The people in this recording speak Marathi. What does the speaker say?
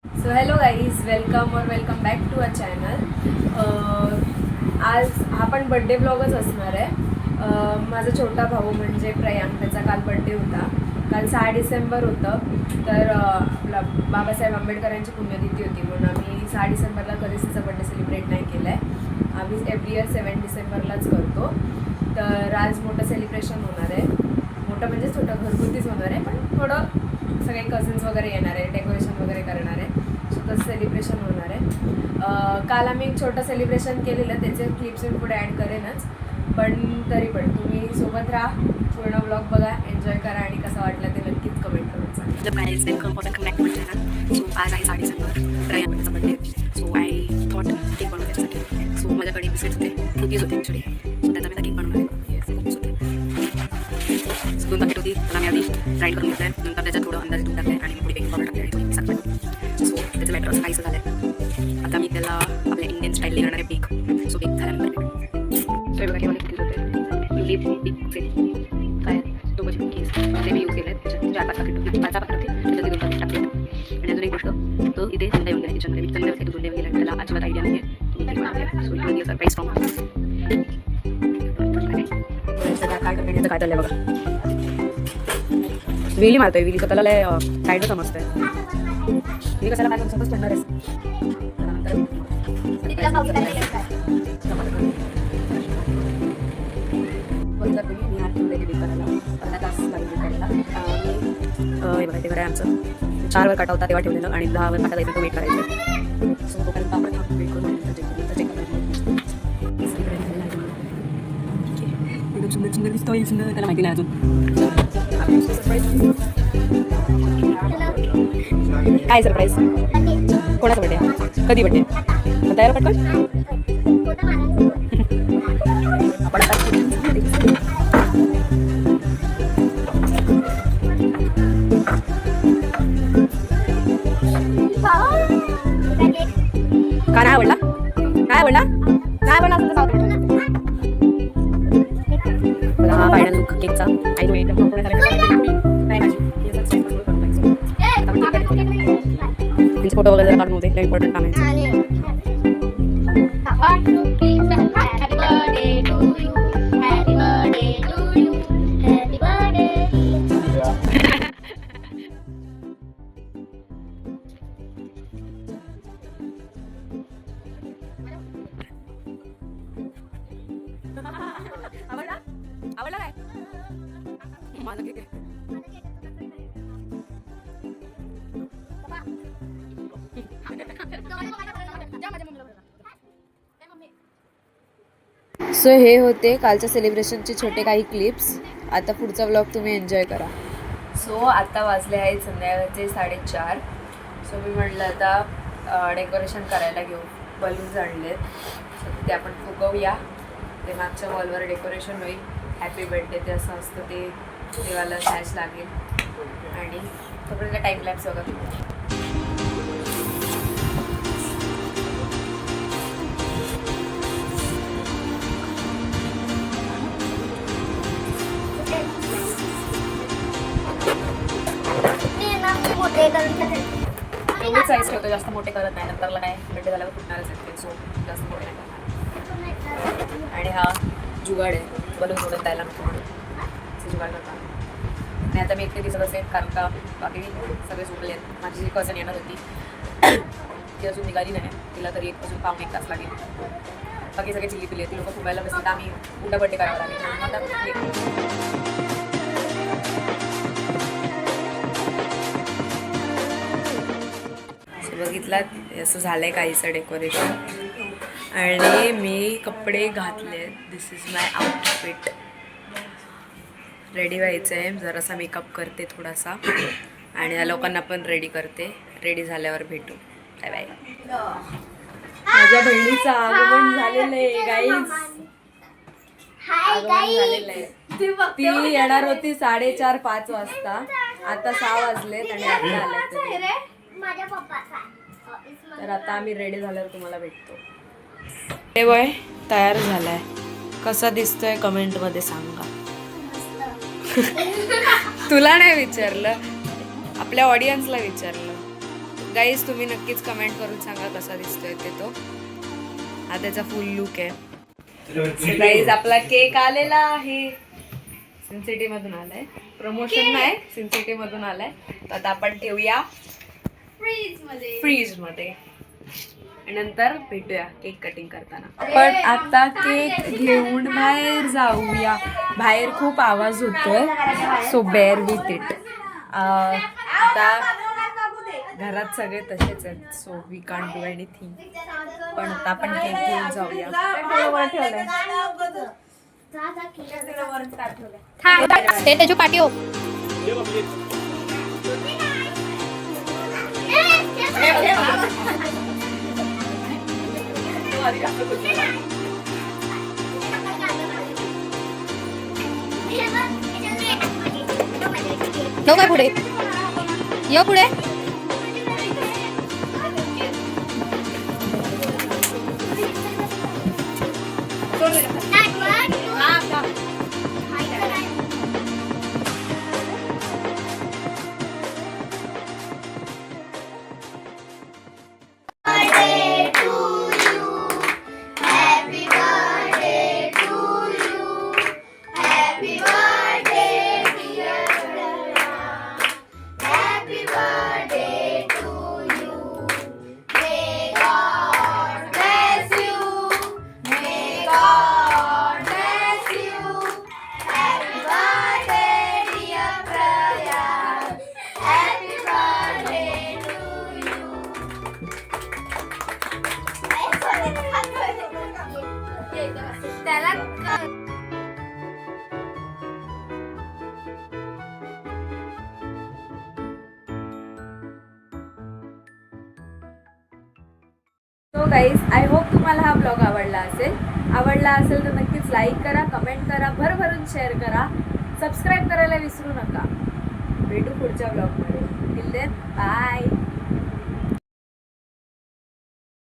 So hello guys, welcome back to a channel. आज हा पण बड्डे ब्लॉगच असणार आहे. माझा छोटा भाऊ म्हणजे प्रयांक, त्याचा काल बड्डे होता. काल 6 डिसेंबर होतं. तर आपला बाबासाहेब आंबेडकरांची पुण्यतिथी होती, म्हणून आम्ही 6 डिसेंबरला कधीच तिचा बड्डे सेलिब्रेट नाही केला आहे. आम्ही एव्हरी इयर 7 डिसेंबरलाच करतो. तर आज मोठं सेलिब्रेशन होणार आहे. मोठं म्हणजे छोटं घरगुतीच होणार आहे, पण थोडं सगळे कझन्स वगैरे येणार आहे, डेकोरेशन वगैरे करणार आहे. सो तसं सेलिब्रेशन होणार आहे. काल आम्ही एक छोटं सेलिब्रेशन केलेलं, त्याचे क्लिप्स मी पुढे ॲड करेनच. पण तरी पण तुम्ही सोबत राहा, पूर्ण ब्लॉग बघा, एन्जॉय करा आणि कसं वाटलं ते नक्कीच कमेंट करून सांगा. सो आज आहे 6 डिसेंबर, प्रयांकचा birthday. So I thought cake बनवून त्याच्यासाठी. सो माझ्याकडे बिस्किट्स होते, कुकीज होते ॲक्च्युली. सो त्याचा मी केक बनवणार आहे. कुकीज होते, 2 पॅकेट होती. त्याला मी आधी ग्राइंड करून घेतलं आहे. नंतर त्याच्यात थोडं अंदाजे दूध टाकलं आहे आणि थोडी बेकिंग पावडर टाकली आणि थोडी साखर टाकली. सो त्याचं बॅटर असं काहीसं झालं आहे. आता मी त्याला आपल्या इंडियन स्टाईलने करणार आहे बेक. सो बेक झाल्यानंतर सो हे बघा, हे वाले कुकीज होते. लिप बेकचे काय 2 कुकीज ते मी यूज केले आहेत. त्याच्यात 4-5 पॅकेट होती, 5-6 पॅकेट होती. त्याच्यात 2 पॅकेट टाकले. आणि अजून एक गोष्ट, तो इथे थंड येऊन गेला किचनमध्ये. मी थंड व्यवस्थित उचलले वगैरे आणि त्याला अजिबात आयडिया नाही आहे तुम्ही केक बनवते. सो इट सरप्राईज फ्रॉम काय करण्याचं काय चाललंय बघा. विली मारतोय. विली स्वतःला लय काय समजतंय. विली कशाला काय करू शकतो स्टँडर आहे. हे बघा, ते घर आहे आमचं. 4 वर काटा होता तेव्हा ठेवलेलं आणि 10 वर काटा जायचं, तो वेट करायचं. सो तोपर्यंत आपण वेट करून चेक सुंदर सुंदर दिसतोय. सुंदर त्याला माहिती नाही अजून काय सरप्राईज. कोणाचा बड्डे, कधी बड्डे, तयार पटकन. आपण का नाही आवडला, नाही आवडला, नाही आवडला हा फायनल लुक केकचा. आई नो एकदम त्यांचे फोटो वगैरे काढून होते. इम्पॉर्टंट काम आहे. आवडला, आवडला काय माझा केक आहे. सो हे होते कालच्या सेलिब्रेशनचे छोटे काही क्लिप्स. आता पुढचा व्लॉग तुम्ही एन्जॉय करा. सो आता वाजले आहेत संध्याकाळचे 4:30. सो मी म्हटलं आता डेकोरेशन करायला घेऊ. बलून्स आणलेत, सो ते आपण फुगवूया. ते मागच्या वॉलवर डेकोरेशन होईल. हॅपी बर्थडे ते असं असतं, ते देवाला सॅश लागेल. आणि तोपर्यंत टाईम लॅप्स बघा तुम्ही. एवढीच साईज ठेवतो, जास्त मोठे करत नाही. नंतरला काय बड्डे झाल्यावर फुटणारच आहेत. सो जास्त मोठे नाही करणार. आणि हा जुगाड आहे, बलून सोडून द्यायला नको म्हणून जुगाड करतात. आणि आता मी एकटे दिसत असेल कारण का बाकी सगळे झोपले आहेत. माझी जी कझन येणार होती ती अजून निघाली नाही. तिला तरी अजून 1 तास लागेल. बाकी सगळे चिल्ली पिली. ती लोक फुगायला बसले तर आम्ही उलटा बड्डे करावा लागेल. बघितलात असं झालंय काहीचं डेकोरेशन. आणि मी कपडे घातले. दिस इज माय आउटफिट. रेडी व्हायचं आहे. जरासा मेकअप करते थोडासा आणि या लोकांना पण रेडी करते. रेडी झाल्यावर भेटू. Bye bye. माझ्या बहिणीचं आगमन झालेलं आहे गाईज. आगमन झालेलं आहे. ती येणार होती 4:30-5 वाजता. आता 6 वाजलेत आणि आता आल्या. तर आता आम्ही रेडी झाल्यावर तुम्हाला भेटतो. हे बॉय तयार झालाय. कसा दिसतोय कमेंट मध्ये सांगा. तुला नाही विचारलं, आपल्या ऑडियन्सला विचारलं. गाईज तुम्ही नक्कीच कमेंट करून सांगा कसा दिसतोय ते तो. हा त्याचा फुल लुक आहे. गाईज आपला केक आलेला आहे. सिन्सिटी मधून आलाय. प्रमोशन नाही, सिन्सिटी मधून आलाय. तर आता आपण ठेवूया फ्रीज मध्ये आणि नंतर भेटूया केक कटिंग करताना. पण आता केक घेऊन बाहेर जाऊया. बाहेर खूप आवाज होतोय, सो बेअर विथ इट. आता घरात सगळे तसेच आहेत, so we can't do anything. पण आता आपण केक घेऊन जाऊया. ते त्याची पाठी हो. नो काय पुढे ये पुढे. सो गाईज, आय होप तुम्हाला हा ब्लॉग आवडला असेल तर नक्कीच लाईक करा, कमेंट करा, भरभरून शेअर करा, सबस्क्राईब करायला विसरू नका. भेटू पुढच्या ब्लॉगमध्ये. Till then bye.